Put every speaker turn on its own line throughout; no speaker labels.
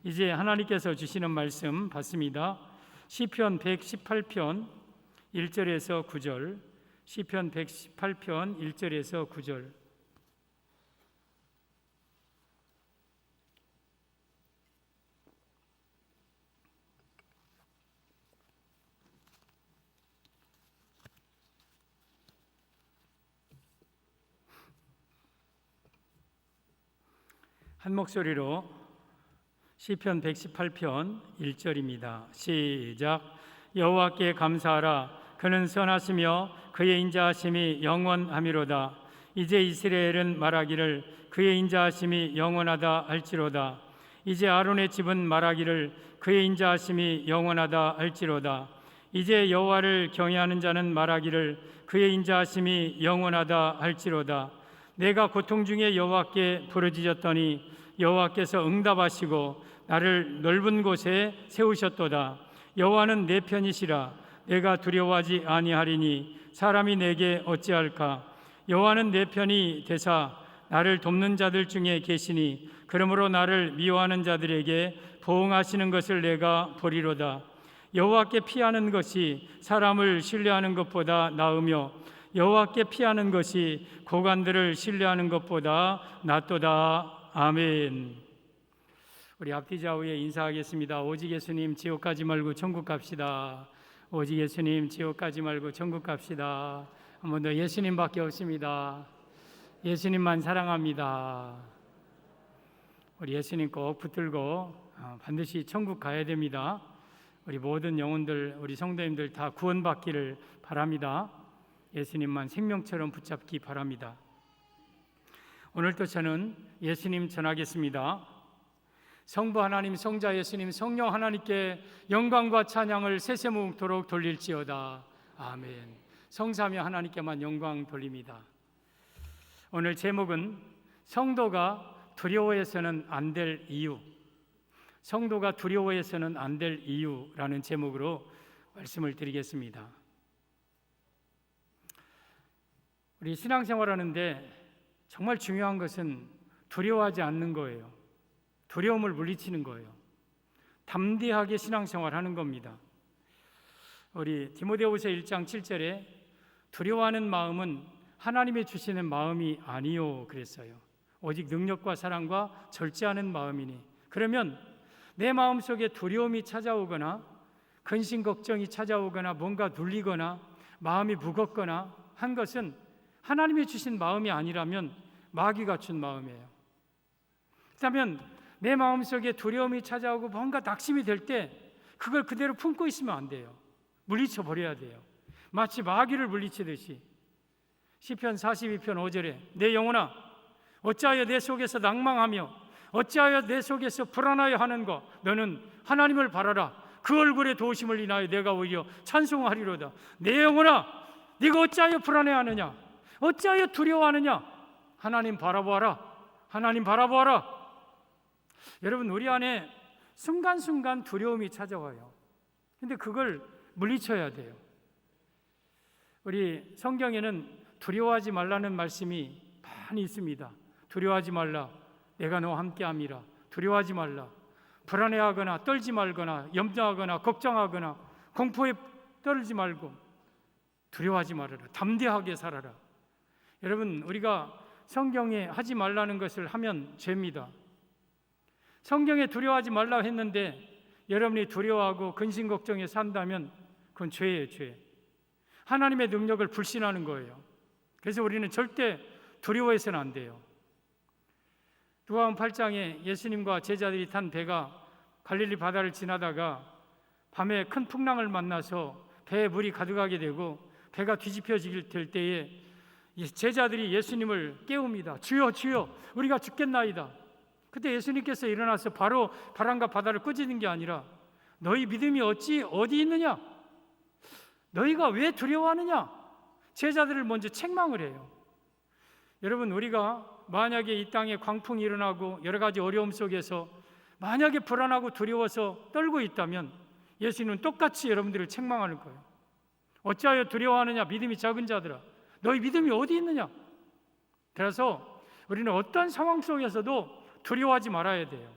이제 하나님께서 주시는 말씀 받습니다. 시편 118편 1절에서 9절, 시편 118편 1절에서 9절. 한 목소리로 시편 118편 1절입니다. 시작. 여호와께 감사하라. 그는 선하시며 그의 인자하심이 영원하미로다. 이제 이스라엘은 말하기를 그의 인자하심이 영원하다 할지로다. 이제 아론의 집은 말하기를 그의 인자하심이 영원하다 할지로다. 이제 여호와를 경외하는 자는 말하기를 그의 인자하심이 영원하다 할지로다. 내가 고통 중에 여호와께 부르짖었더니 여호와께서 응답하시고 나를 넓은 곳에 세우셨도다. 여호와는 내 편이시라. 내가 두려워하지 아니하리니 사람이 내게 어찌할까. 여호와는 내 편이 되사 나를 돕는 자들 중에 계시니 그러므로 나를 미워하는 자들에게 보응하시는 것을 내가 보리로다. 여호와께 피하는 것이 사람을 신뢰하는 것보다 나으며 여호와께 피하는 것이 고관들을 신뢰하는 것보다 낫도다. 아멘. 우리 앞뒤 좌우에 인사하겠습니다. 오직 예수님 지옥 가지 말고 천국 갑시다. 오직 예수님 지옥 가지 말고 천국 갑시다. 한 번 더. 예수님밖에 없습니다. 예수님만 사랑합니다. 우리 예수님 꼭 붙들고 반드시 천국 가야 됩니다. 우리 모든 영혼들, 우리 성도님들 다 구원받기를 바랍니다. 예수님만 생명처럼 붙잡기 바랍니다. 오늘도 저는 예수님 전하겠습니다. 성부 하나님, 성자 예수님, 성령 하나님께 영광과 찬양을 세세무토록 돌릴지어다. 아멘. 성삼위 하나님께만 영광 돌립니다. 오늘 제목은 성도가 두려워해서는 안 될 이유, 성도가 두려워해서는 안 될 이유라는 제목으로 말씀을 드리겠습니다. 우리 신앙생활하는데 정말 중요한 것은 두려워하지 않는 거예요. 두려움을 물리치는 거예요. 담대하게 신앙생활하는 겁니다. 우리 디모데후서 1장 7절에 두려워하는 마음은 하나님이 주시는 마음이 아니요 그랬어요. 오직 능력과 사랑과 절제하는 마음이니. 그러면 내 마음속에 두려움이 찾아오거나 근심 걱정이 찾아오거나 뭔가 눌리거나 마음이 무겁거나 한 것은 하나님이 주신 마음이 아니라면 마귀가 준 마음이에요. 그렇다면 내 마음속에 두려움이 찾아오고 뭔가 낙심이 될 때 그걸 그대로 품고 있으면 안 돼요. 물리쳐 버려야 돼요. 마치 마귀를 물리치듯이. 시편 42편 5절에 내 영혼아 어찌하여 내 속에서 낭망하며 어찌하여 내 속에서 불안하여 하는가. 너는 하나님을 바라라. 그 얼굴의 도우심을 인하여 내가 오히려 찬송하리로다. 내 영혼아 네가 어찌하여 불안해하느냐. 어찌하여 두려워하느냐. 하나님 바라보아라. 하나님 바라보아라. 여러분, 우리 안에 순간순간 두려움이 찾아와요. 근데 그걸 물리쳐야 돼요. 우리 성경에는 두려워하지 말라는 말씀이 많이 있습니다. 두려워하지 말라. 내가 너와 함께함이라. 두려워하지 말라. 불안해하거나 떨지 말거나 염려하거나 걱정하거나 공포에 떨지 말고 두려워하지 말아라. 담대하게 살아라. 여러분, 우리가 성경에 하지 말라는 것을 하면 죄입니다. 성경에 두려워하지 말라고 했는데 여러분이 두려워하고 근심 걱정에 산다면 그건 죄예요, 죄. 하나님의 능력을 불신하는 거예요. 그래서 우리는 절대 두려워해서는 안 돼요. 누가복음 8장에 예수님과 제자들이 탄 배가 갈릴리 바다를 지나다가 밤에 큰 풍랑을 만나서 배에 물이 가득하게 되고 배가 뒤집혀질 때에 제자들이 예수님을 깨웁니다. 주여 주여 우리가 죽겠나이다. 그때 예수님께서 일어나서 바로 바람과 바다를 끄지는 게 아니라 너희 믿음이 어디 있느냐? 너희가 왜 두려워하느냐? 제자들을 먼저 책망을 해요. 여러분, 우리가 만약에 이 땅에 광풍이 일어나고 여러 가지 어려움 속에서 만약에 불안하고 두려워서 떨고 있다면 예수님은 똑같이 여러분들을 책망하는 거예요. 어찌하여 두려워하느냐? 믿음이 작은 자들아, 너희 믿음이 어디 있느냐? 그래서 우리는 어떤 상황 속에서도 두려워하지 말아야 돼요.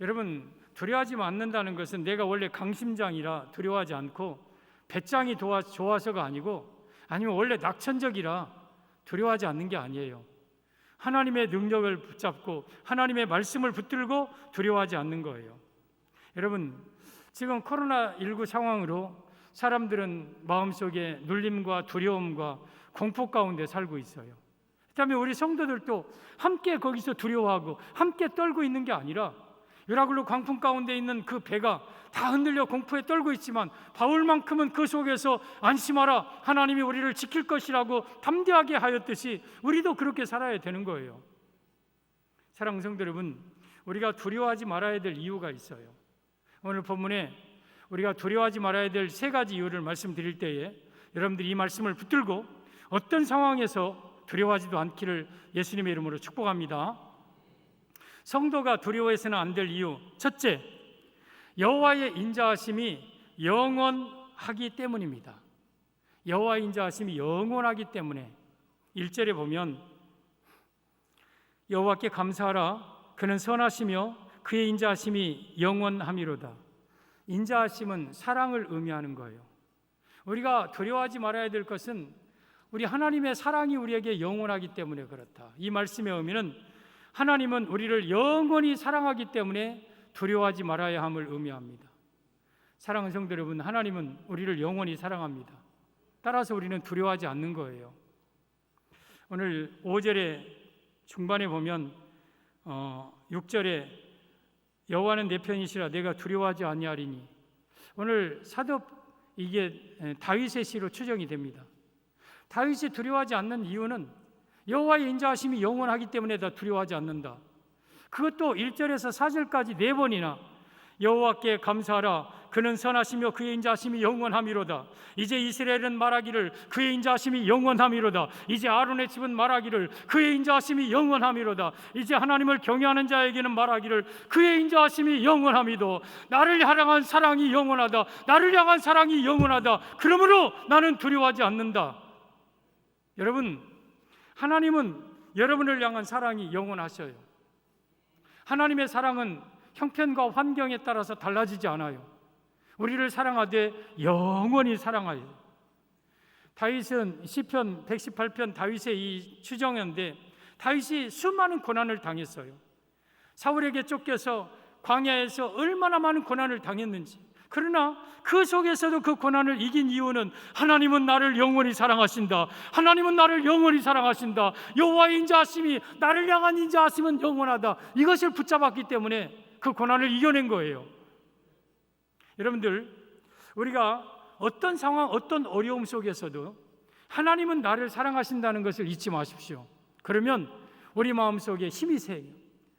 여러분, 두려워하지 않는다는 것은 내가 원래 강심장이라 두려워하지 않고 배짱이 좋아서가 아니고, 아니면 원래 낙천적이라 두려워하지 않는 게 아니에요. 하나님의 능력을 붙잡고 하나님의 말씀을 붙들고 두려워하지 않는 거예요. 여러분, 지금 코로나19 상황으로 사람들은 마음속에 눌림과 두려움과 공포 가운데 살고 있어요. 그다음에 우리 성도들도 함께 거기서 두려워하고 함께 떨고 있는 게 아니라, 유라굴로 광풍 가운데 있는 그 배가 다 흔들려 공포에 떨고 있지만 바울만큼은 그 속에서 안심하라, 하나님이 우리를 지킬 것이라고 담대하게 하였듯이 우리도 그렇게 살아야 되는 거예요. 사랑하는 성도 여러분, 우리가 두려워하지 말아야 될 이유가 있어요. 오늘 본문에 우리가 두려워하지 말아야 될 3가지 이유를 말씀드릴 때에 여러분들이 이 말씀을 붙들고 어떤 상황에서 두려워하지도 않기를 예수님의 이름으로 축복합니다. 성도가 두려워해서는 안 될 이유, 첫째, 여호와의 인자하심이 영원하기 때문입니다. 여호와의 인자하심이 영원하기 때문에 1절에 보면 여호와께 감사하라, 그는 선하시며 그의 인자하심이 영원함이로다. 인자하심은 사랑을 의미하는 거예요. 우리가 두려워하지 말아야 될 것은 우리 하나님의 사랑이 우리에게 영원하기 때문에 그렇다. 이 말씀의 의미는 하나님은 우리를 영원히 사랑하기 때문에 두려워하지 말아야 함을 의미합니다. 사랑하는 성도 여러분, 하나님은 우리를 영원히 사랑합니다. 따라서 우리는 두려워하지 않는 거예요. 오늘 5절의 중반에 보면 6절에 여호와는 내 편이시라 내가 두려워하지 아니하리니, 오늘 사도 이게 다윗의 시로 추정이 됩니다. 다윗이 두려워하지 않는 이유는 여호와의 인자하심이 영원하기 때문에 다 두려워하지 않는다. 그것도 1절에서 4절까지 4번이나 여호와께 감사하라, 그는 선하시며 그의 인자하심이 영원함이로다. 이제 이스라엘은 말하기를 그의 인자하심이 영원함이로다. 이제 아론의 집은 말하기를 그의 인자하심이 영원함이로다. 이제 하나님을 경외하는 자에게는 말하기를 그의 인자하심이 영원함이도. 나를 향한 사랑이 영원하다. 나를 향한 사랑이 영원하다. 그러므로 나는 두려워하지 않는다. 여러분, 하나님은 여러분을 향한 사랑이 영원하셔요. 하나님의 사랑은 형편과 환경에 따라서 달라지지 않아요. 우리를 사랑하되 영원히 사랑하여. 다윗은 시편 118편 다윗의 이 추정인데, 다윗이 수많은 고난을 당했어요. 사울에게 쫓겨서 광야에서 얼마나 많은 고난을 당했는지. 그러나 그 속에서도 그 고난을 이긴 이유는 하나님은 나를 영원히 사랑하신다. 하나님은 나를 영원히 사랑하신다. 여호와의 인자하심이, 나를 향한 인자하심은 영원하다. 이것을 붙잡았기 때문에 그 고난을 이겨낸 거예요. 여러분들, 우리가 어떤 상황, 어떤 어려움 속에서도 하나님은 나를 사랑하신다는 것을 잊지 마십시오. 그러면 우리 마음속에 힘이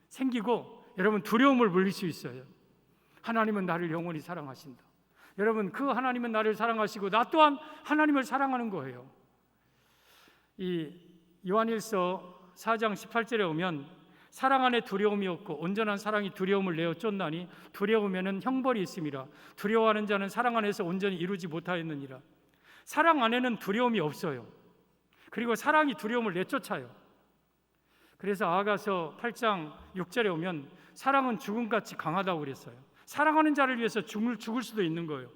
생기고 여러분 두려움을 물릴 수 있어요. 하나님은 나를 영원히 사랑하신다. 여러분, 그 하나님은 나를 사랑하시고 나 또한 하나님을 사랑하는 거예요. 이 요한일서 4장 18절에 오면 사랑 안에 두려움이 없고 온전한 사랑이 두려움을 내어 쫓나니 두려우면은 형벌이 있음이라. 두려워하는 자는 사랑 안에서 온전히 이루지 못하였느니라. 사랑 안에는 두려움이 없어요. 그리고 사랑이 두려움을 내쫓아요. 그래서 아가서 8장 6절에 오면 사랑은 죽음같이 강하다고 그랬어요. 사랑하는 자를 위해서 죽을 수도 있는 거예요.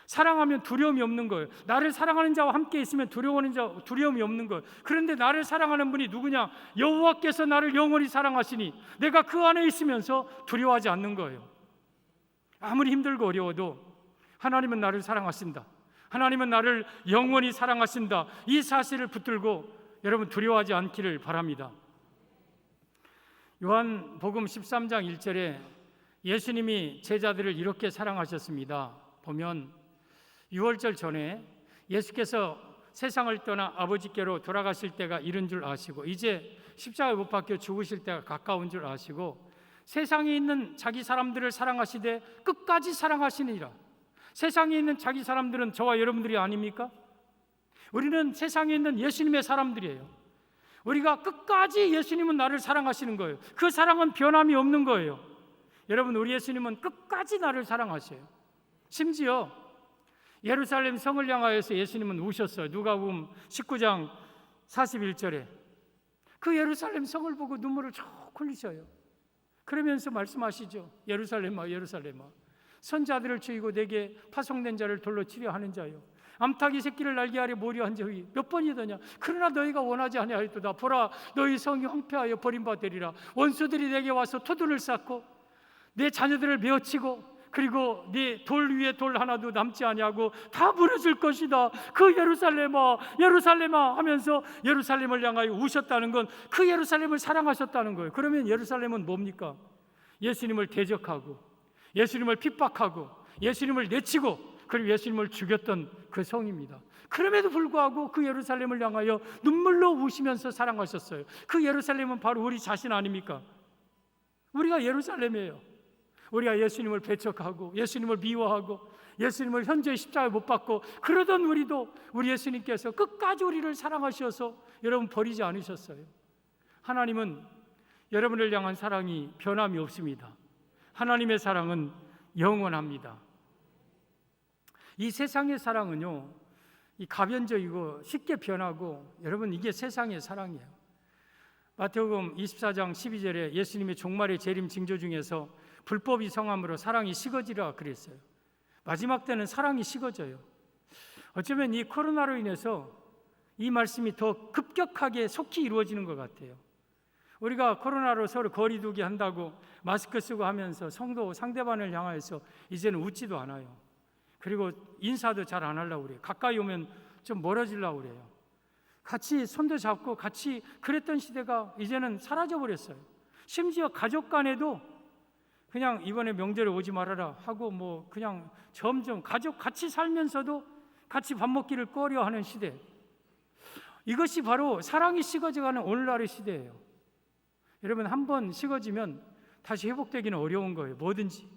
사랑하면 두려움이 없는 거예요. 나를 사랑하는 자와 함께 있으면 두려움이 없는 거예요. 그런데 나를 사랑하는 분이 누구냐? 여호와께서 나를 영원히 사랑하시니 내가 그 안에 있으면서 두려워하지 않는 거예요. 아무리 힘들고 어려워도 하나님은 나를 사랑하신다. 하나님은 나를 영원히 사랑하신다. 이 사실을 붙들고 여러분 두려워하지 않기를 바랍니다. 요한복음 13장 1절에 예수님이 제자들을 이렇게 사랑하셨습니다. 보면 유월절 전에 예수께서 세상을 떠나 아버지께로 돌아가실 때가 이른 줄 아시고 이제 십자가에 못 박혀 죽으실 때가 가까운 줄 아시고 세상에 있는 자기 사람들을 사랑하시되 끝까지 사랑하시니라. 세상에 있는 자기 사람들은 저와 여러분들이 아닙니까? 우리는 세상에 있는 예수님의 사람들이에요. 우리가 끝까지 예수님은 나를 사랑하시는 거예요. 그 사랑은 변함이 없는 거예요. 여러분, 우리 예수님은 끝까지 나를 사랑하셔요. 심지어 예루살렘 성을 향하여서 예수님은 우셨어요. 누가복음 19장 41절에 그 예루살렘 성을 보고 눈물을 쭉 흘리셔요. 그러면서 말씀하시죠. 예루살렘아 예루살렘아 선자들을 죽이고 내게 파송된 자를 돌로 치려 하는 자요, 암탉이 새끼를 날개 아래 모리한 적이 몇 번이더냐. 그러나 너희가 원하지 아니하였도다. 보라, 너희 성이 황폐하여 버림받으리라. 원수들이 내게 와서 토둔을 쌓고 내 자녀들을 메어치고, 그리고 네 돌 위에 돌 하나도 남지 아니하고 다 무너질 것이다. 그 예루살렘아 예루살렘아 하면서 예루살렘을 향하여 우셨다는 건 그 예루살렘을 사랑하셨다는 거예요. 그러면 예루살렘은 뭡니까? 예수님을 대적하고 예수님을 핍박하고 예수님을 내치고 그리고 예수님을 죽였던 그 성입니다. 그럼에도 불구하고 그 예루살렘을 향하여 눈물로 우시면서 사랑하셨어요. 그 예루살렘은 바로 우리 자신 아닙니까? 우리가 예루살렘이에요. 우리가 예수님을 배척하고 예수님을 미워하고 예수님을 현재 십자가에 못 박고 그러던 우리도 우리 예수님께서 끝까지 우리를 사랑하셔서 여러분 버리지 않으셨어요. 하나님은 여러분을 향한 사랑이 변함이 없습니다. 하나님의 사랑은 영원합니다. 이 세상의 사랑은요, 이 가변적이고 쉽게 변하고, 여러분 이게 세상의 사랑이에요. 마태복음 24장 12절에 예수님의 종말의 재림 징조 중에서 불법이 성함으로 사랑이 식어지라 그랬어요. 마지막 때는 사랑이 식어져요. 어쩌면 이 코로나로 인해서 이 말씀이 더 급격하게 속히 이루어지는 것 같아요. 우리가 코로나로 서로 거리 두기 한다고 마스크 쓰고 하면서 성도 상대방을 향해서 이제는 웃지도 않아요. 그리고 인사도 잘 안 하려고 그래요. 가까이 오면 좀 멀어지려고 그래요. 같이 손도 잡고 같이 그랬던 시대가 이제는 사라져버렸어요. 심지어 가족 간에도 그냥 이번에 명절에 오지 말아라 하고 뭐 그냥 점점 가족 같이 살면서도 같이 밥 먹기를 꺼려하는 시대. 이것이 바로 사랑이 식어져가는 오늘날의 시대예요. 여러분 한번 식어지면 다시 회복되기는 어려운 거예요. 뭐든지.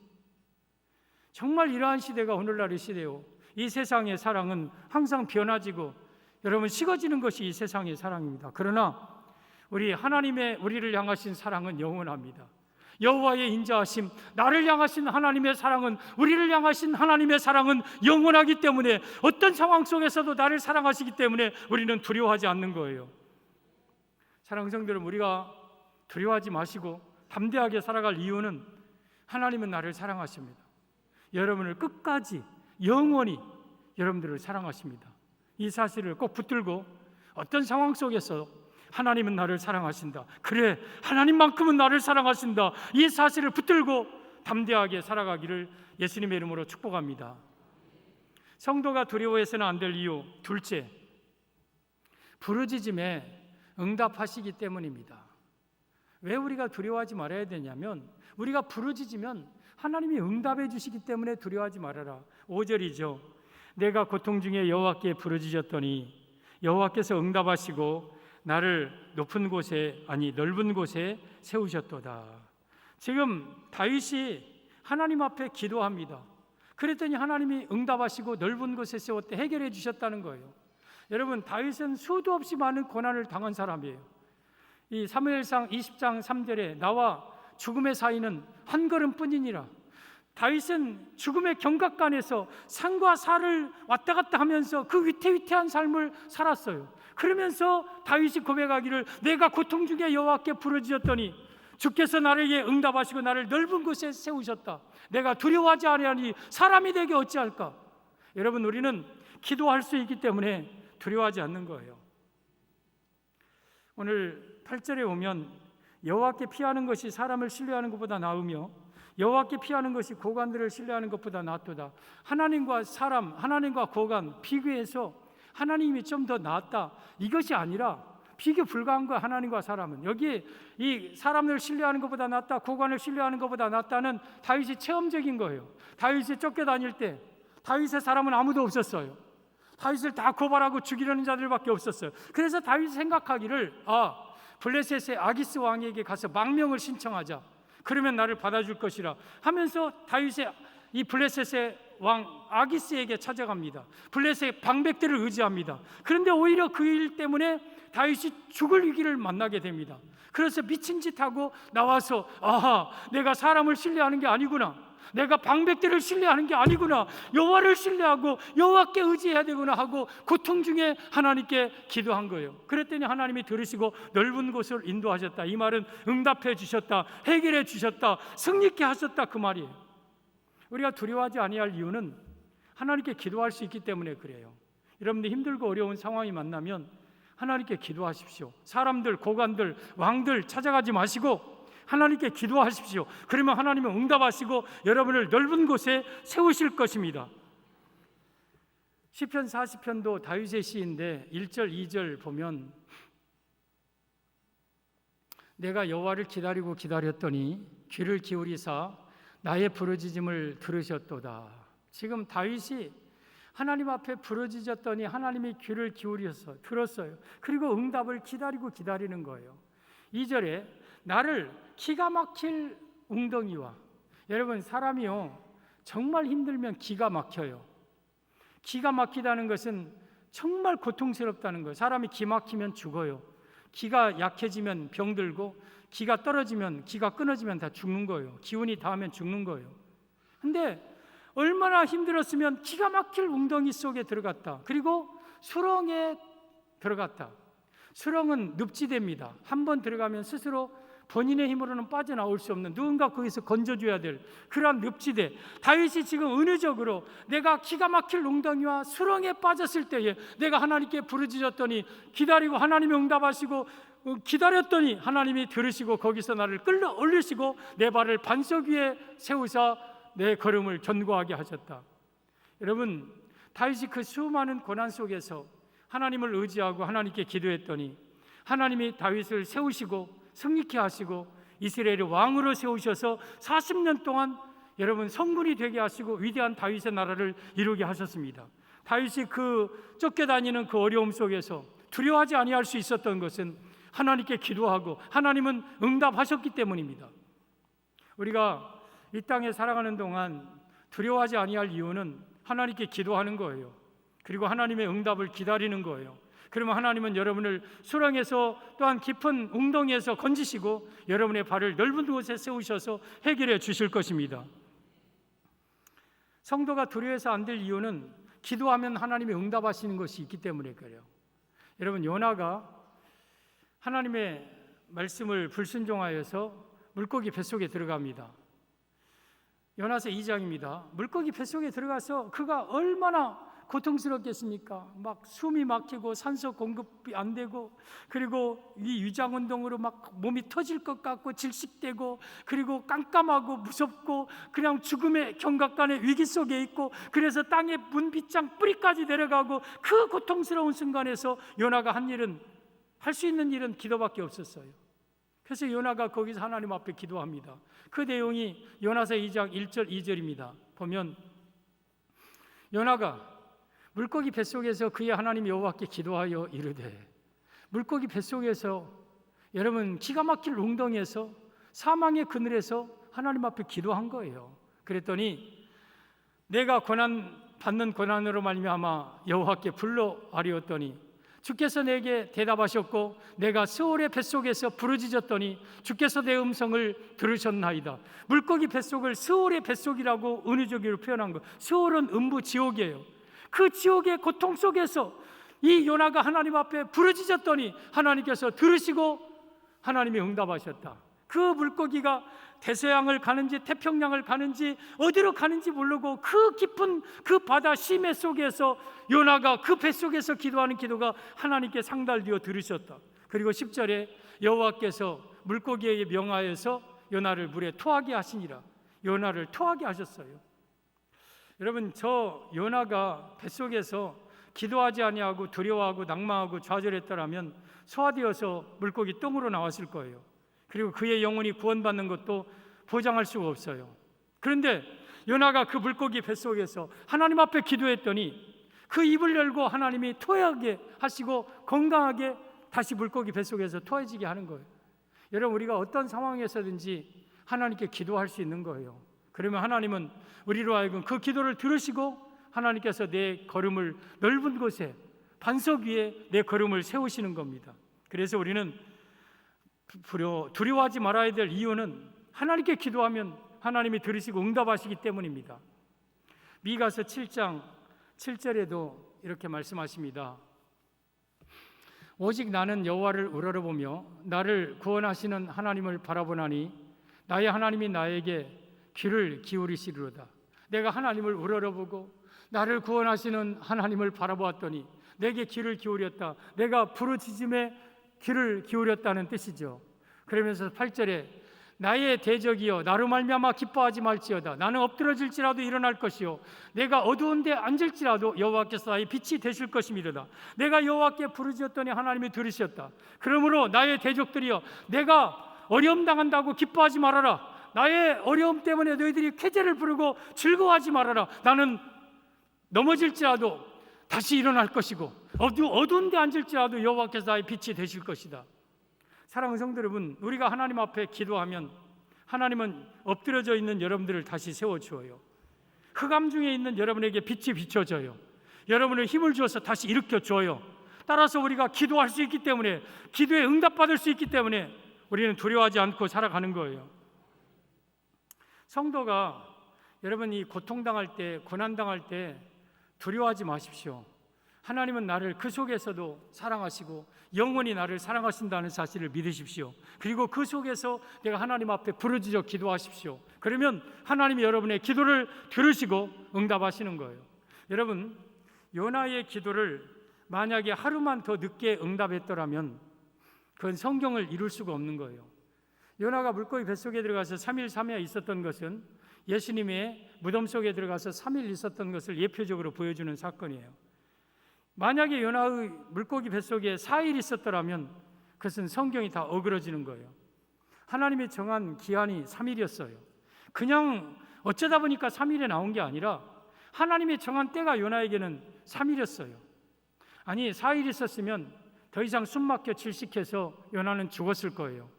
정말 이러한 시대가 오늘날의 시대요. 이 세상의 사랑은 항상 변화지고 여러분 식어지는 것이 이 세상의 사랑입니다. 그러나 우리 하나님의 우리를 향하신 사랑은 영원합니다. 여호와의 인자하심, 나를 향하신 하나님의 사랑은, 우리를 향하신 하나님의 사랑은 영원하기 때문에 어떤 상황 속에서도 나를 사랑하시기 때문에 우리는 두려워하지 않는 거예요. 사랑하는 성도 여러분, 우리가 두려워하지 마시고 담대하게 살아갈 이유는 하나님은 나를 사랑하십니다. 여러분을 끝까지 영원히 여러분들을 사랑하십니다. 이 사실을 꼭 붙들고 어떤 상황 속에서 하나님은 나를 사랑하신다, 그래 하나님만큼은 나를 사랑하신다, 이 사실을 붙들고 담대하게 살아가기를 예수님의 이름으로 축복합니다. 성도가 두려워해서는 안 될 이유 둘째, 부르짖음에 응답하시기 때문입니다. 왜 우리가 두려워하지 말아야 되냐면 우리가 부르짖으면 하나님이 응답해 주시기 때문에 두려워하지 말아라. 5절이죠. 내가 고통 중에 여호와께 부르짖었더니 여호와께서 응답하시고 나를 높은 곳에, 아니 넓은 곳에 세우셨도다. 지금 다윗이 하나님 앞에 기도합니다. 그랬더니 하나님이 응답하시고 넓은 곳에 세웠대, 해결해 주셨다는 거예요. 여러분 다윗은 수도 없이 많은 고난을 당한 사람이에요. 이 사무엘상 20장 3절에 나와 죽음의 사이는 한 걸음뿐이니라. 다윗은 죽음의 경각간에서 산과 사를 왔다 갔다 하면서 그 위태위태한 삶을 살았어요. 그러면서 다윗이 고백하기를 내가 고통 중에 여호와께 부르짖었더니 주께서 나에게 응답하시고 나를 넓은 곳에 세우셨다. 내가 두려워하지 아니하니 사람이 되게 어찌할까. 여러분 우리는 기도할 수 있기 때문에 두려워하지 않는 거예요. 오늘 8절에 오면 여호와께 피하는 것이 사람을 신뢰하는 것보다 나으며 여호와께 피하는 것이 고관들을 신뢰하는 것보다 낫도다. 하나님과 사람, 하나님과 고관 비교해서 하나님이 좀 더 낫다, 이것이 아니라 비교 불가한 거야. 하나님과 사람은 여기에 이 사람을 신뢰하는 것보다 낫다, 고관을 신뢰하는 것보다 낫다는 다윗이 체험적인 거예요. 다윗이 쫓겨다닐 때 다윗의 사람은 아무도 없었어요. 다윗을 다 고발하고 죽이려는 자들밖에 없었어요. 그래서 다윗이 생각하기를 블레셋의 아기스 왕에게 가서 망명을 신청하자, 그러면 나를 받아줄 것이라 하면서 다윗의 이 블레셋의 왕 아기스에게 찾아갑니다. 블레셋의 방백들을 의지합니다. 그런데 오히려 그 일 때문에 다윗이 죽을 위기를 만나게 됩니다. 그래서 미친 짓 하고 나와서 내가 사람을 신뢰하는 게 아니구나, 내가 방백들을 신뢰하는 게 아니구나. 여호와를 신뢰하고 여호와께 의지해야 되구나 하고 고통 중에 하나님께 기도한 거예요. 그랬더니 하나님이 들으시고 넓은 곳을 인도하셨다. 이 말은 응답해 주셨다, 해결해 주셨다, 승리케 하셨다, 그 말이에요. 우리가 두려워하지 아니할 이유는 하나님께 기도할 수 있기 때문에 그래요. 여러분들 힘들고 어려운 상황이 만나면 하나님께 기도하십시오. 사람들, 고관들, 왕들 찾아가지 마시고 하나님께 기도하십시오. 그러면 하나님은 응답하시고 여러분을 넓은 곳에 세우실 것입니다. 시편 40편도 다윗의 시인데 1절 2절 보면 내가 여호와를 기다리고 기다렸더니 귀를 기울이사 나의 부르짖음을 들으셨도다. 지금 다윗이 하나님 앞에 부르짖었더니 하나님이 귀를 기울여서 들었어요. 그리고 응답을 기다리고 기다리는 거예요. 2절에 나를 기가 막힐 웅덩이와, 여러분 사람이요 정말 힘들면 기가 막혀요. 기가 막히다는 것은 정말 고통스럽다는 거예요. 사람이 기 막히면 죽어요. 기가 약해지면 병들고, 기가 떨어지면, 기가 끊어지면 다 죽는 거예요. 기운이 닿으면 죽는 거예요. 근데 얼마나 힘들었으면 기가 막힐 웅덩이 속에 들어갔다. 그리고 수렁에 들어갔다. 수렁은 늪지대입니다. 한번 들어가면 스스로 본인의 힘으로는 빠져나올 수 없는, 누군가 거기서 건져줘야 될 그러한 늪지대. 다윗이 지금 은혜적으로 내가 기가 막힐 웅덩이와 수렁에 빠졌을 때에 내가 하나님께 부르짖었더니 기다리고 하나님이 응답하시고, 기다렸더니 하나님이 들으시고 거기서 나를 끌어 올리시고 내 발을 반석 위에 세우사 내 걸음을 견고하게 하셨다. 여러분, 다윗이 그 수많은 고난 속에서 하나님을 의지하고 하나님께 기도했더니 하나님이 다윗을 세우시고 승리케 하시고 이스라엘의 왕으로 세우셔서 40년 동안 여러분 성군이 되게 하시고 위대한 다윗의 나라를 이루게 하셨습니다. 다윗이 그 쫓겨다니는 그 어려움 속에서 두려워하지 아니할 수 있었던 것은 하나님께 기도하고 하나님은 응답하셨기 때문입니다. 우리가 이 땅에 살아가는 동안 두려워하지 아니할 이유는 하나님께 기도하는 거예요. 그리고 하나님의 응답을 기다리는 거예요. 그러면 하나님은 여러분을 수렁에서 또한 깊은 웅덩이에서 건지시고 여러분의 발을 넓은 곳에 세우셔서 해결해 주실 것입니다. 성도가 두려워해서 안 될 이유는 기도하면 하나님이 응답하시는 것이 있기 때문에 그래요. 여러분, 요나가 하나님의 말씀을 불순종하여서 물고기 뱃속에 들어갑니다. 요나서 2장입니다. 물고기 뱃속에 들어가서 그가 얼마나 고통스럽겠습니까? 막 숨이 막히고 산소 공급이 안 되고, 그리고 이 위장운동으로 막 몸이 터질 것 같고 질식되고, 그리고 깜깜하고 무섭고 그냥 죽음의 경각간의 위기 속에 있고, 그래서 땅에 문빗장 뿌리까지 내려가고 그 고통스러운 순간에서 요나가 할 수 있는 일은 기도밖에 없었어요. 그래서 요나가 거기서 하나님 앞에 기도합니다. 그 내용이 요나서 2장 1절 2절입니다. 보면 요나가 물고기 뱃속에서 그의 하나님 여호와께 기도하여 이르되, 물고기 뱃속에서 여러분 기가 막힐 웅덩이에서 사망의 그늘에서 하나님 앞에 기도한 거예요. 그랬더니 내가 받는 고난으로 말미암아 여호와께 불러 아뢰었더니 주께서 내게 대답하셨고 내가 스올의 뱃속에서 부르짖었더니 주께서 내 음성을 들으셨나이다. 물고기 뱃속을 스올의 뱃속이라고 은유적으로 표현한 거. 스올은 음부 지옥이에요. 그 지옥의 고통 속에서 이 요나가 하나님 앞에 부르짖었더니 하나님께서 들으시고 하나님이 응답하셨다. 그 물고기가 대서양을 가는지 태평양을 가는지 어디로 가는지 모르고 그 깊은 그 바다 심해 속에서 요나가 그 뱃속에서 기도하는 기도가 하나님께 상달되어 들으셨다. 그리고 10절에 여호와께서 물고기에게 명하여서 요나를 물에 토하게 하시니라. 요나를 토하게 하셨어요. 여러분, 저 요나가 뱃속에서 기도하지 아니하고 두려워하고 낭망하고 좌절했더라면 소화되어서 물고기 똥으로 나왔을 거예요. 그리고 그의 영혼이 구원받는 것도 보장할 수가 없어요. 그런데 요나가 그 물고기 뱃속에서 하나님 앞에 기도했더니 그 입을 열고 하나님이 토하게 하시고 건강하게 다시 물고기 뱃속에서 토해지게 하는 거예요. 여러분, 우리가 어떤 상황에서든지 하나님께 기도할 수 있는 거예요. 그러면 하나님은 우리로 하여금 그 기도를 들으시고 하나님께서 내 걸음을 넓은 곳에 반석 위에 내 걸음을 세우시는 겁니다. 그래서 우리는 두려워하지 말아야 될 이유는 하나님께 기도하면 하나님이 들으시고 응답하시기 때문입니다. 미가서 7장 7절에도 이렇게 말씀하십니다. 오직 나는 여호와를 우러러보며 나를 구원하시는 하나님을 바라보나니 나의 하나님이 나에게 귀를 기울이시리로다. 내가 하나님을 우러러보고 나를 구원하시는 하나님을 바라보았더니 내게 귀를 기울였다. 내가 부르짖음에 귀를 기울였다는 뜻이죠. 그러면서 8절에 나의 대적이여 나로 말미암아 기뻐하지 말지어다. 나는 엎드러질지라도 일어날 것이요 내가 어두운 데 앉을지라도 여호와께서 나의 빛이 되실 것이미로다. 내가 여호와께 부르짖었더니 하나님이 들으셨다. 그러므로 나의 대적들이여 내가 어려움 당한다고 기뻐하지 말아라. 나의 어려움 때문에 너희들이 쾌재를 부르고 즐거워하지 말아라. 나는 넘어질지라도 다시 일어날 것이고 어두운 데 앉을지라도 여호와께서 나의 빛이 되실 것이다. 사랑하는 성도 여러분, 우리가 하나님 앞에 기도하면 하나님은 엎드려져 있는 여러분들을 다시 세워주어요. 흑암 중에 있는 여러분에게 빛이 비춰져요. 여러분을 힘을 주어서 다시 일으켜줘요. 따라서 우리가 기도할 수 있기 때문에, 기도에 응답받을 수 있기 때문에 우리는 두려워하지 않고 살아가는 거예요. 성도가 여러분이 고통당할 때, 고난당할 때 두려워하지 마십시오. 하나님은 나를 그 속에서도 사랑하시고 영원히 나를 사랑하신다는 사실을 믿으십시오. 그리고 그 속에서 내가 하나님 앞에 부르짖어 기도하십시오. 그러면 하나님이 여러분의 기도를 들으시고 응답하시는 거예요. 여러분, 요나의 기도를 만약에 하루만 더 늦게 응답했더라면 그건 성경을 이룰 수가 없는 거예요. 요나가 물고기 뱃속에 들어가서 3일 3夜있었던 것은 예수님의 무덤 속에 들어가서 3일 있었던 것을 예표적으로 보여주는 사건이에요. 만약에 요나의 물고기 뱃속에 4일 있었더라면 그것은 성경이 다 어그러지는 거예요. 하나님이 정한 기한이 3일이었어요. 그냥 어쩌다 보니까 3일에 나온 게 아니라 하나님이 정한 때가 요나에게는 3일이었어요. 아니 4일 있었으면 더 이상 숨막혀 질식해서 요나는 죽었을 거예요.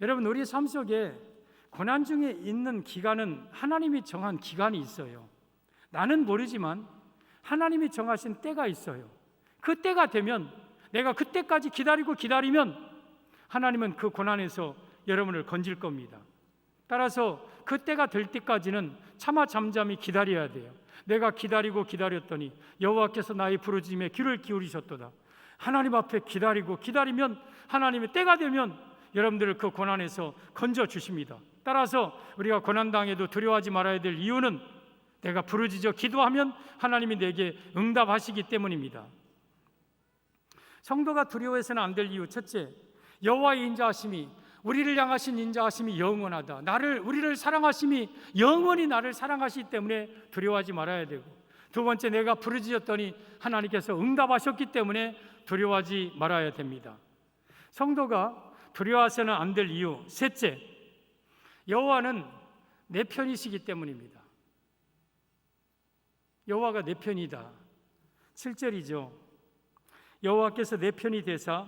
여러분, 우리 삶 속에 고난 중에 있는 기간은 하나님이 정한 기간이 있어요. 나는 모르지만 하나님이 정하신 때가 있어요. 그 때가 되면, 내가 그때까지 기다리면 하나님은 그 고난에서 여러분을 건질 겁니다. 따라서 그 때가 될 때까지는 차마 잠잠히 기다려야 돼요. 내가 기다렸더니 여호와께서 나의 부르짖음에 귀를 기울이셨도다. 하나님 앞에 기다리면 하나님의 때가 되면 여러분들을 그 고난에서 건져 주십니다. 따라서 우리가 고난당해도 두려워하지 말아야 될 이유는 내가 부르짖어 기도하면 하나님이 내게 응답하시기 때문입니다. 성도가 두려워해서는 안 될 이유, 첫째, 여호와의 인자하심이, 우리를 향하신 인자하심이 영원하다. 우리를 사랑하심이 영원히 나를 사랑하시기 때문에 두려워하지 말아야 되고, 두 번째, 내가 부르짖었더니 하나님께서 응답하셨기 때문에 두려워하지 말아야 됩니다. 성도가 두려워해서는 안 될 이유, 셋째, 여호와는 내 편이시기 때문입니다. 여호와가 내 편이다. 7절이죠. 여호와께서 내 편이 되사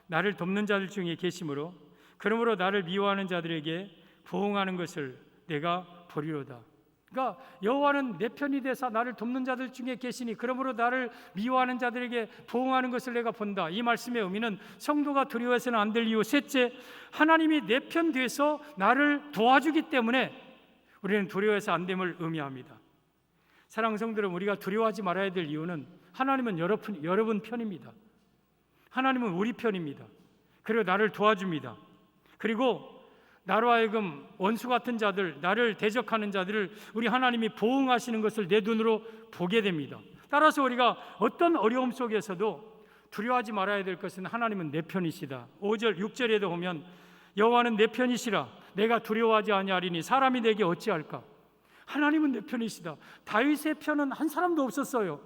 나를 돕는 자들 중에 계심으로 그러므로 나를 미워하는 자들에게 부응하는 것을 내가 보리로다. 그러니까 여호와는 내 편이 되사 나를 돕는 자들 중에 계시니 그러므로 나를 미워하는 자들에게 부응하는 것을 내가 본다. 이 말씀의 의미는 성도가 두려워해서는 안 될 이유, 셋째, 하나님이 내 편 돼서 나를 도와주기 때문에 우리는 두려워해서 안 됨을 의미합니다. 사랑하는 성도 여러분, 우리가 두려워하지 말아야 될 이유는 하나님은 여러분 편입니다. 하나님은 우리 편입니다. 그리고 나를 도와줍니다. 그리고 나로 하여금 원수 같은 자들, 나를 대적하는 자들을 우리 하나님이 보응하시는 것을 내 눈으로 보게 됩니다. 따라서 우리가 어떤 어려움 속에서도 두려워하지 말아야 될 것은 하나님은 내 편이시다. 5절, 6절에도 보면 여호와는 내 편이시라 내가 두려워하지 아니하리니 사람이 내게 어찌할까? 하나님은 내 편이시다. 다윗의 편은 한 사람도 없었어요.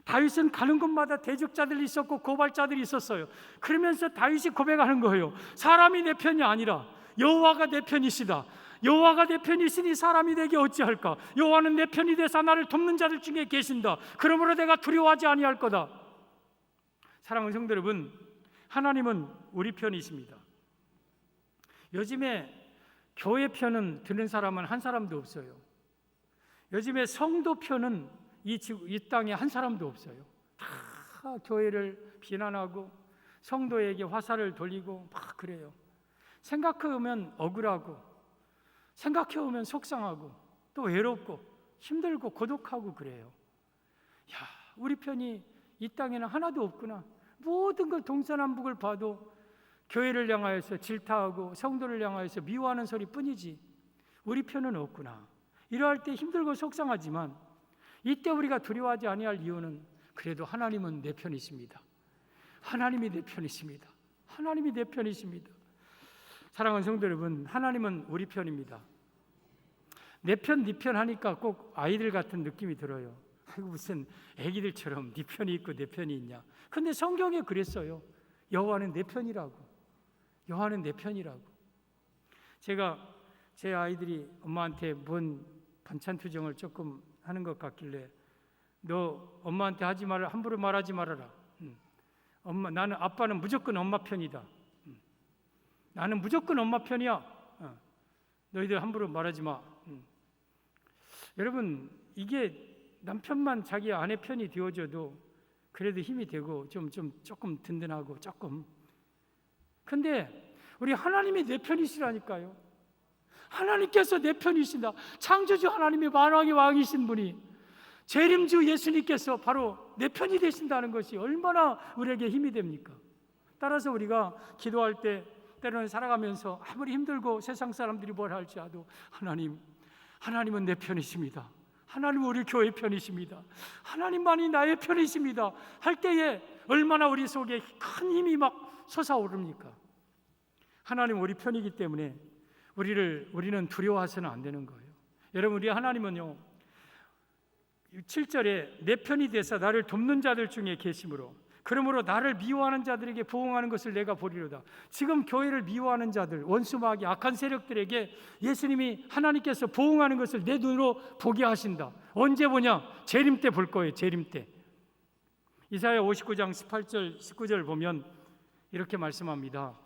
다윗은 가는 곳마다 대적자들이 있었고 고발자들이 있었어요. 그러면서 다윗이 고백하는 거예요. 사람이 내 편이 아니라 여호와가 내 편이시다. 여호와가 내 편이시니 사람이 내게 어찌할까? 여호와는 내 편이 되사 나를 돕는 자들 중에 계신다. 그러므로 내가 두려워하지 아니할 거다. 사랑하는 성도 여러분, 하나님은 우리 편이십니다. 요즘에 교회 편은 드는 사람은 한 사람도 없어요. 요즘에 성도 편은 이 땅에 한 사람도 없어요. 다 교회를 비난하고 성도에게 화살을 돌리고 막 그래요. 생각해보면 억울하고 생각해보면 속상하고 또 외롭고 힘들고 고독하고 그래요. 야, 우리 편이 이 땅에는 하나도 없구나. 모든 걸 동서남북을 봐도 교회를 향하여서 질타하고 성도를 향하여서 미워하는 소리뿐이지 우리 편은 없구나. 이러할 때 힘들고 속상하지만 이때 우리가 두려워하지 아니할 이유는 그래도 하나님은 내 편이십니다. 하나님이 내 편이십니다. 하나님이 내 편이십니다. 사랑하는 성도 여러분, 하나님은 우리 편입니다. 내 편, 네 편 하니까 꼭 아이들 같은 느낌이 들어요. 아이고, 무슨 애기들처럼 네 편이 있고 내 편이 있냐. 근데 성경에 그랬어요. 여호와는 내 편이라고. 여호와는 내 편이라고. 제가 제 아이들이 엄마한테 뭔 반찬 투정을 조금 하는 것 같길래 너 엄마한테 하지 말라, 함부로 말하지 말아라. 엄마, 나는 아빠는 무조건 엄마 편이다. 나는 무조건 엄마 편이야. 너희들 함부로 말하지 마. 여러분, 이게 남편만 자기 아내 편이 되어줘도 그래도 힘이 되고 조금 든든하고 조금. 근데 우리 하나님이 내 편이시라니까요. 하나님께서 내 편이신다. 창조주 하나님이 만왕의 왕이신 분이 재림주 예수님께서 바로 내 편이 되신다는 것이 얼마나 우리에게 힘이 됩니까? 따라서 우리가 기도할 때 때로는 살아가면서 아무리 힘들고 세상 사람들이 뭘 할지라도 하나님은 내 편이십니다. 하나님은 우리 교회 편이십니다. 하나님만이 나의 편이십니다. 할 때에 얼마나 우리 속에 큰 힘이 막 솟아오릅니까? 하나님 우리 편이기 때문에 우리는 두려워해서는 안 되는 거예요. 여러분, 우리 하나님은요 7절에 내 편이 되사 나를 돕는 자들 중에 계심으로 그러므로 나를 미워하는 자들에게 보응하는 것을 내가 보리로다. 지금 교회를 미워하는 자들, 원수마귀, 악한 세력들에게 예수님이 하나님께서 보응하는 것을 내 눈으로 보게 하신다. 언제 보냐? 재림 때 볼 거예요. 재림 때. 이사야 59장 18절 19절 보면 이렇게 말씀합니다.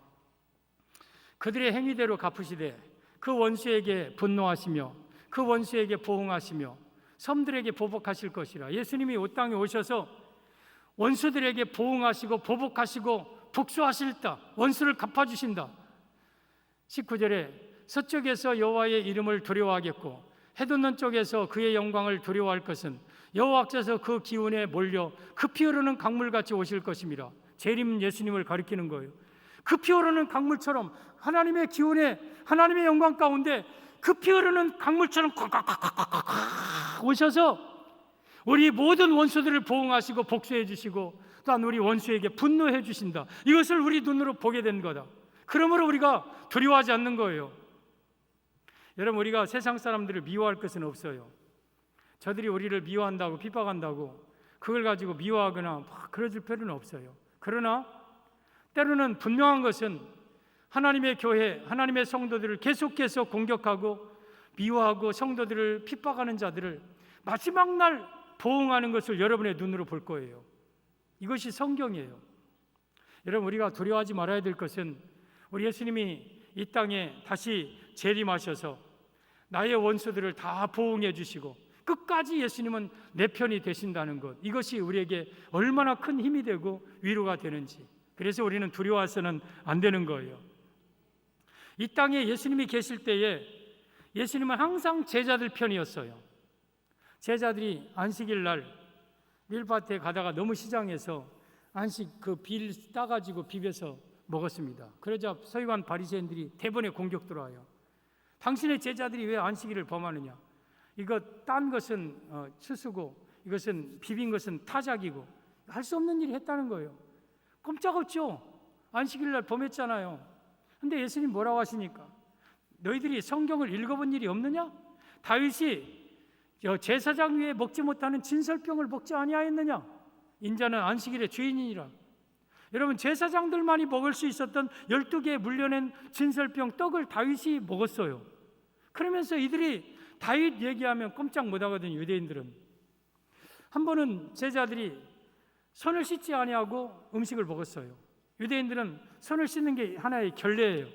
그들의 행위대로 갚으시되 그 원수에게 분노하시며 그 원수에게 보응하시며 섬들에게 보복하실 것이라. 예수님이 이 땅에 오셔서 원수들에게 보응하시고 보복하시고 복수하실다. 원수를 갚아주신다. 19절에 서쪽에서 여호와의 이름을 두려워하겠고 해돋는 쪽에서 그의 영광을 두려워할 것은 여호와께서 그 기운에 몰려 급히 흐르는 강물같이 오실 것입니다. 재림 예수님을 가리키는 거예요. 급히 흐르는 강물처럼 하나님의 기운에 하나님의 영광 가운데 급히 흐르는 강물처럼 콱콱콱콱콱 오셔서 우리 모든 원수들을 보응하시고 복수해 주시고 또한 우리 원수에게 분노해 주신다. 이것을 우리 눈으로 보게 된 거다. 그러므로 우리가 두려워하지 않는 거예요. 여러분, 우리가 세상 사람들을 미워할 것은 없어요. 저들이 우리를 미워한다고 핍박한다고 그걸 가지고 미워하거나 막 그러줄 필요는 없어요. 그러나 때로는 분명한 것은 하나님의 교회, 하나님의 성도들을 계속해서 공격하고 미워하고 성도들을 핍박하는 자들을 마지막 날 보응하는 것을 여러분의 눈으로 볼 거예요. 이것이 성경이에요. 여러분, 우리가 두려워하지 말아야 될 것은 우리 예수님이 이 땅에 다시 재림하셔서 나의 원수들을 다 보응해 주시고 끝까지 예수님은 내 편이 되신다는 것, 이것이 우리에게 얼마나 큰 힘이 되고 위로가 되는지. 그래서 우리는 두려워해서는 안 되는 거예요. 이 땅에 예수님이 계실 때에 예수님은 항상 제자들 편이었어요. 제자들이 안식일 날 밀밭에 가다가 너무 시장에서 안식 그 빌 따가지고 비벼서 먹었습니다. 그러자 서기관 바리새인들이 대번에 공격 들어와요. 당신의 제자들이 왜 안식일을 범하느냐? 이거 딴 것은 스스고 이것은 비빈 것은 타작이고 할 수 없는 일을 했다는 거예요. 꼼짝없죠. 안식일 날 범했잖아요. 근데 예수님 뭐라고 하시니까? 너희들이 성경을 읽어본 일이 없느냐? 다윗이 제사장 위에 먹지 못하는 진설병을 먹지 아니하였느냐? 인자는 안식일의 주인이니라. 여러분, 제사장들만이 먹을 수 있었던 12개의 물려낸 진설병 떡을 다윗이 먹었어요. 그러면서 이들이 다윗 얘기하면 꼼짝 못하거든요. 유대인들은. 한 번은 제자들이 손을 씻지 아니하고 음식을 먹었어요. 유대인들은 손을 씻는 게 하나의 결례예요.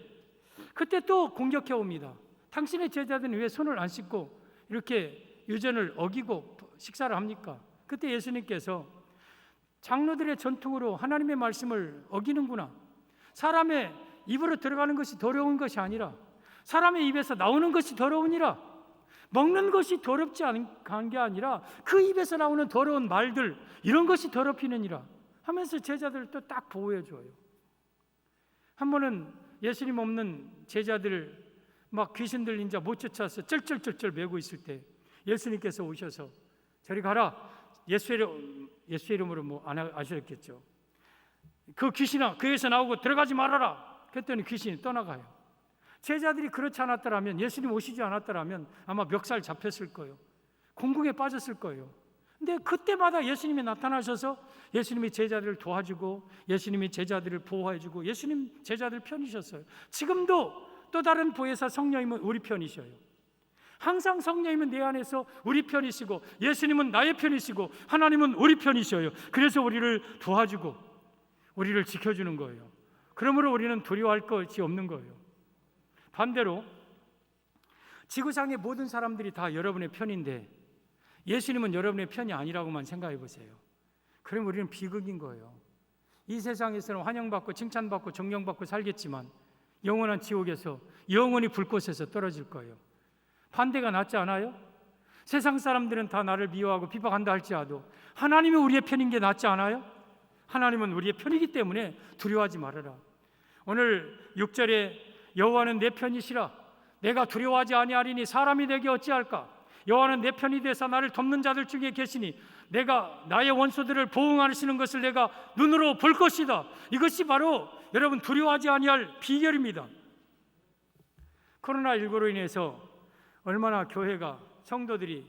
그때 또 공격해 옵니다. 당신의 제자들은 왜 손을 안 씻고 이렇게 유전을 어기고 식사를 합니까? 그때 예수님께서 장로들의 전통으로 하나님의 말씀을 어기는구나. 사람의 입으로 들어가는 것이 더러운 것이 아니라 사람의 입에서 나오는 것이 더러우니라. 먹는 것이 더럽지 않은 게 아니라 그 입에서 나오는 더러운 말들, 이런 것이 더럽히느니라 하면서 제자들을 또 딱 보호해 줘요. 한 번은 예수님 없는 제자들 막 귀신 들린 자 못 쫓아서 쩔쩔쩔쩔 매고 있을 때 예수님께서 오셔서 저리 가라. 예수 이름으로 뭐 안 아셨겠죠. 그 귀신아, 그에서 나오고 들어가지 말아라. 그랬더니 귀신이 떠나가요. 제자들이 그렇지 않았더라면, 예수님 오시지 않았더라면 아마 멱살 잡혔을 거예요. 공궁에 빠졌을 거예요. 근데 그때마다 예수님이 나타나셔서 예수님이 제자들을 도와주고 예수님이 제자들을 보호해주고 예수님 제자들 편이셨어요. 지금도 또 다른 보혜사 성령님은 우리 편이셔요. 항상 성령님은 내 안에서 우리 편이시고 예수님은 나의 편이시고 하나님은 우리 편이셔요. 그래서 우리를 도와주고 우리를 지켜주는 거예요. 그러므로 우리는 두려워할 것이 없는 거예요. 반대로 지구상의 모든 사람들이 다 여러분의 편인데 예수님은 여러분의 편이 아니라고만 생각해 보세요. 그럼 우리는 비극인 거예요. 이 세상에서는 환영받고 칭찬받고 존경받고 살겠지만 영원한 지옥에서 영원히 불꽃에서 떨어질 거예요. 반대가 낫지 않아요? 세상 사람들은 다 나를 미워하고 비방한다 할지라도 하나님이 우리의 편인 게 낫지 않아요? 하나님은 우리의 편이기 때문에 두려워하지 말아라. 오늘 6절에 여호와는 내 편이시라 내가 두려워하지 아니하리니 사람이 내게 어찌할까? 여호와는 내 편이 되사 나를 돕는 자들 중에 계시니 내가 나의 원수들을 보응하시는 것을 내가 눈으로 볼 것이다. 이것이 바로 여러분 두려워하지 아니할 비결입니다. 코로나19로 인해서 얼마나 교회가 성도들이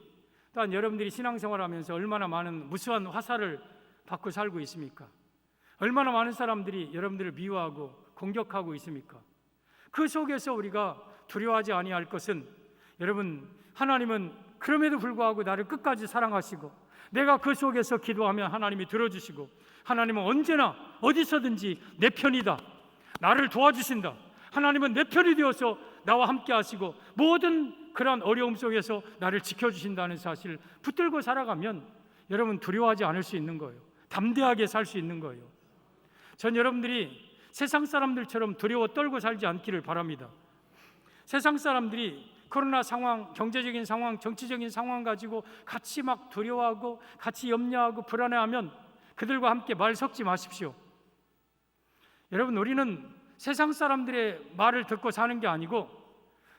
또한 여러분들이 신앙생활하면서 얼마나 많은 무수한 화살을 받고 살고 있습니까? 얼마나 많은 사람들이 여러분들을 미워하고 공격하고 있습니까? 그 속에서 우리가 두려워하지 아니할 것은 여러분 하나님은 그럼에도 불구하고 나를 끝까지 사랑하시고 내가 그 속에서 기도하면 하나님이 들어주시고 하나님은 언제나 어디서든지 내 편이다. 나를 도와주신다. 하나님은 내 편이 되어서 나와 함께 하시고 모든 그러한 어려움 속에서 나를 지켜주신다는 사실을 붙들고 살아가면 여러분 두려워하지 않을 수 있는 거예요. 담대하게 살 수 있는 거예요. 전 여러분들이 세상 사람들처럼 두려워 떨고 살지 않기를 바랍니다. 세상 사람들이 코로나 상황, 경제적인 상황, 정치적인 상황 가지고 같이 막 두려워하고 같이 염려하고 불안해하면 그들과 함께 말 섞지 마십시오. 여러분 우리는 세상 사람들의 말을 듣고 사는 게 아니고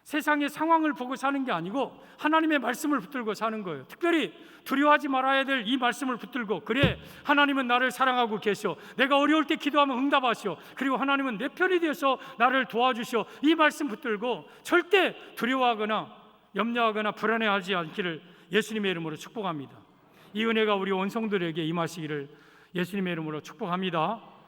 세상의 상황을 보고 사는 게 아니고 하나님의 말씀을 붙들고 사는 거예요. 특별히 두려워하지 말아야 될 이 말씀을 붙들고 그래 하나님은 나를 사랑하고 계셔. 내가 어려울 때 기도하면 응답하시오. 그리고 하나님은 내 편이 되어서 나를 도와주시오. 이 말씀 붙들고 절대 두려워하거나 염려하거나 불안해하지 않기를 예수님의 이름으로 축복합니다. 이 은혜가 우리 온 성도들에게 임하시기를 예수님의 이름으로 축복합니다.